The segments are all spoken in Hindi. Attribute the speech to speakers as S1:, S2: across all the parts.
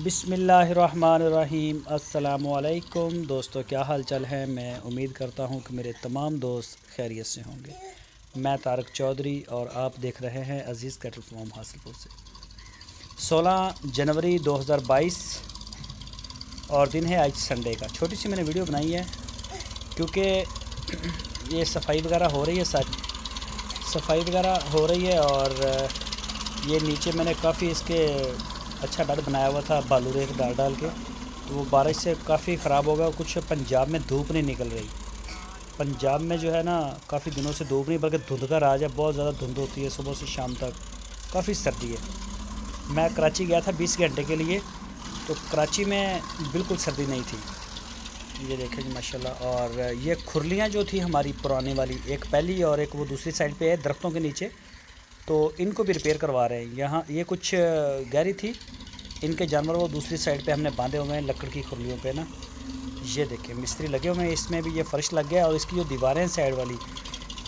S1: बिस्मिल्लाहिर्रहमानिर्रहीम। अस्सलामुअलैकुम दोस्तों, क्या हाल चाल है। मैं उम्मीद करता हूँ कि मेरे तमाम दोस्त खैरियत से होंगे। मैं तारक चौधरी और आप देख रहे हैं अज़ीज़ कैटल फार्म हासिलपुर से। 16 जनवरी 2022 और दिन है आज संडे का। छोटी सी मैंने वीडियो बनाई है क्योंकि ये सफाई वगैरह हो रही है, सफाई वगैरह हो रही है। और ये नीचे मैंने काफ़ी इसके अच्छा बेड बनाया हुआ था बालू रेत डाल के, तो वो बारिश से काफ़ी ख़राब हो गया। कुछ पंजाब में धूप नहीं निकल रही। पंजाब में जो है ना, काफ़ी दिनों से धूप नहीं बल्कि धुंध का राज है। बहुत ज़्यादा धुंध होती है सुबह से शाम तक, काफ़ी सर्दी है। मैं कराची गया था 20 घंटे के लिए, तो कराची में बिल्कुल सर्दी नहीं थी। ये देखें जी माशाल्लाह। और ये खुरलियाँ जो थी हमारी पुरानी वाली, एक पहली और एक वो दूसरी साइड पे है दरख्तों के नीचे, तो इनको भी रिपेयर करवा रहे हैं। यहाँ ये कुछ गहरी थी, इनके जानवर वो दूसरी साइड पे हमने बांधे हुए हैं लकड़ की खुरलियों पे ना। ये देखें मिस्त्री लगे हुए हैं, इसमें भी ये फ़र्श लग गया और इसकी जो दीवारें हैं साइड वाली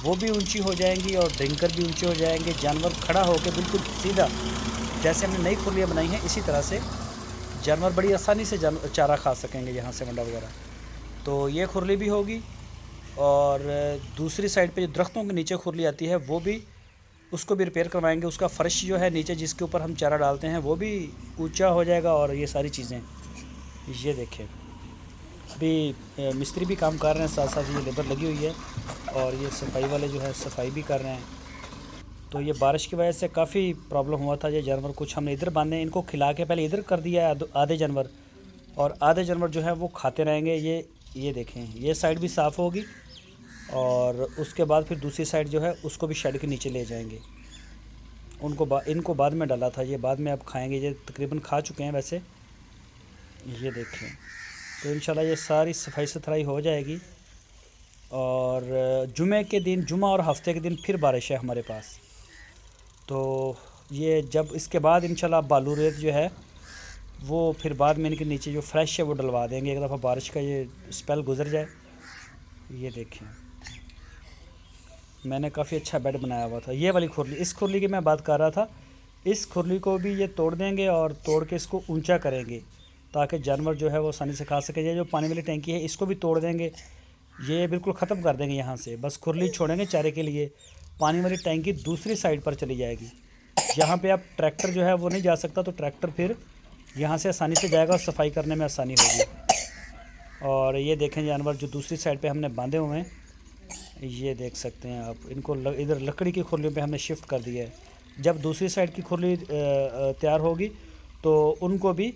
S1: वो भी ऊंची हो जाएंगी और ड्रिंकर भी ऊंचे हो जाएंगे। जानवर खड़ा होकर बिल्कुल सीधा जैसे हमने नई खुरलियाँ बनाई हैं इसी तरह से जानवर बड़ी आसानी से चारा खा सकेंगे यहाँ से, मंडा वगैरह। तो ये खुरली भी होगी और दूसरी साइड पे जो दरख्तों के नीचे खुरली आती है वो भी, उसको भी रिपेयर करवाएंगे। उसका फ़र्श जो है नीचे जिसके ऊपर हम चारा डालते हैं वो भी ऊंचा हो जाएगा और ये सारी चीज़ें। ये देखें अभी मिस्त्री भी काम कर रहे हैं, साथ साथ ये लेबर लगी हुई है और ये सफाई वाले जो है सफाई भी कर रहे हैं। तो ये बारिश की वजह से काफ़ी प्रॉब्लम हुआ था। ये जानवर कुछ हमने इधर बांधे, इनको खिला के पहले इधर कर दिया है आधे जानवर, और आधे जानवर जो है वो खाते रहेंगे। ये देखें ये साइड भी साफ़ होगी और उसके बाद फिर दूसरी साइड जो है उसको भी शेड के नीचे ले जाएंगे। इनको बाद में डाला था, ये बाद में अब खाएंगे। ये तकरीबन खा चुके हैं वैसे। ये देखें तो इंशाल्लाह ये सारी सफाई सुथराई हो जाएगी। और जुमे के दिन, जुमा और हफ्ते के दिन फिर बारिश है हमारे पास। तो ये जब इसके बाद इंशाल्लाह बालू रेत जो है वो फिर बाद में इनके नीचे जो फ्रेश है वो डलवा देंगे, एक दफ़ा बारिश का ये स्पेल गुजर जाए। ये देखें मैंने काफ़ी अच्छा बेड बनाया हुआ था। ये वाली खुरली, इस खुरली की मैं बात कर रहा था। इस खुरली को भी ये तोड़ देंगे और तोड़ के इसको ऊंचा करेंगे ताकि जानवर जो है वो आसानी से खा सके। ये जो पानी वाली टैंकी है इसको भी तोड़ देंगे, ये बिल्कुल ख़त्म कर देंगे यहाँ से। बस खुरली छोड़ेंगे चारे के लिए। पानी वाली टैंकी दूसरी साइड पर चली जाएगी। यहाँ पर अब ट्रैक्टर जो है वो नहीं जा सकता, तो ट्रैक्टर फिर यहाँ से आसानी से जाएगा और सफाई करने में आसानी होगी। और ये देखें जानवर जो दूसरी साइड पर हमने बांधे हुए हैं, ये देख सकते हैं आप। इनको इधर लकड़ी की खुरलियों पे हमने शिफ्ट कर दिया है। जब दूसरी साइड की खुरली तैयार होगी तो उनको भी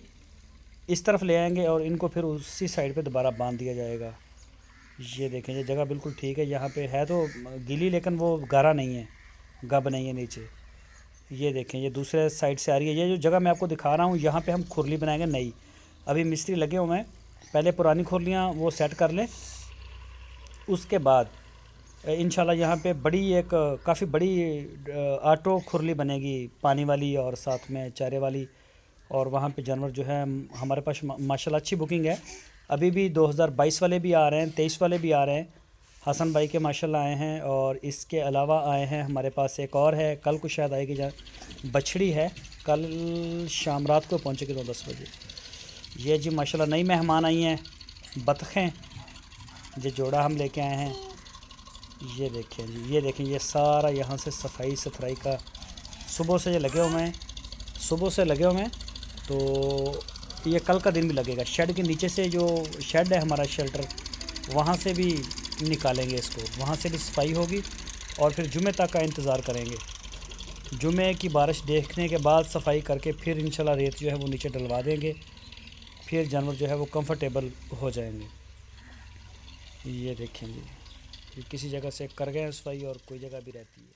S1: इस तरफ ले आएंगे और इनको फिर उसी साइड पे दोबारा बांध दिया जाएगा। ये देखें ये जगह बिल्कुल ठीक है। यहाँ पे है तो गीली लेकिन वो गारा नहीं है, गब नहीं है नीचे। ये देखें ये दूसरे साइड से आ रही है। ये जो जगह मैं आपको दिखा रहा हूँ यहाँ पर हम खुरली बनाएंगे नई। अभी मिस्त्री लगे हुए हैं, पहले पुरानी खुरलियाँ वो सेट कर लें, उसके बाद इंशाल्लाह यहाँ पे बड़ी एक काफ़ी बड़ी ऑटो खुरली बनेगी, पानी वाली और साथ में चारे वाली। और वहाँ पे जानवर जो है हमारे पास माशाल्लाह अच्छी बुकिंग है। अभी भी 2022 वाले भी आ रहे हैं, 23 वाले भी आ रहे हैं। हसन भाई के माशाल्लाह आए हैं और इसके अलावा आए हैं हमारे पास एक और है, कल को शायद आएगी। बछड़ी है, कल शाम रात को पहुँचेगी 9-10 बजे। ये जी माशाल्लाह नई मेहमान आई हैं, बतखें, ये जोड़ा हम लेके आए हैं। ये देखें जी, ये देखें ये सारा यहाँ से सफाई सुथराई का सुबह से ये लगे हुए हैं, सुबह से लगे हुए हैं। तो ये कल का दिन भी लगेगा। शेड के नीचे से जो शेड है हमारा शेल्टर, वहाँ से भी निकालेंगे इसको, वहाँ से भी सफाई होगी और फिर जुमे तक का इंतज़ार करेंगे। जुमे की बारिश देखने के बाद सफाई करके फिर इंशाल्लाह रेत जो है वो नीचे डलवा देंगे, फिर जानवर जो है वो कंफर्टेबल हो जाएंगे। ये देखें जी किसी जगह से कर गए सफाई और कोई जगह भी रहती है।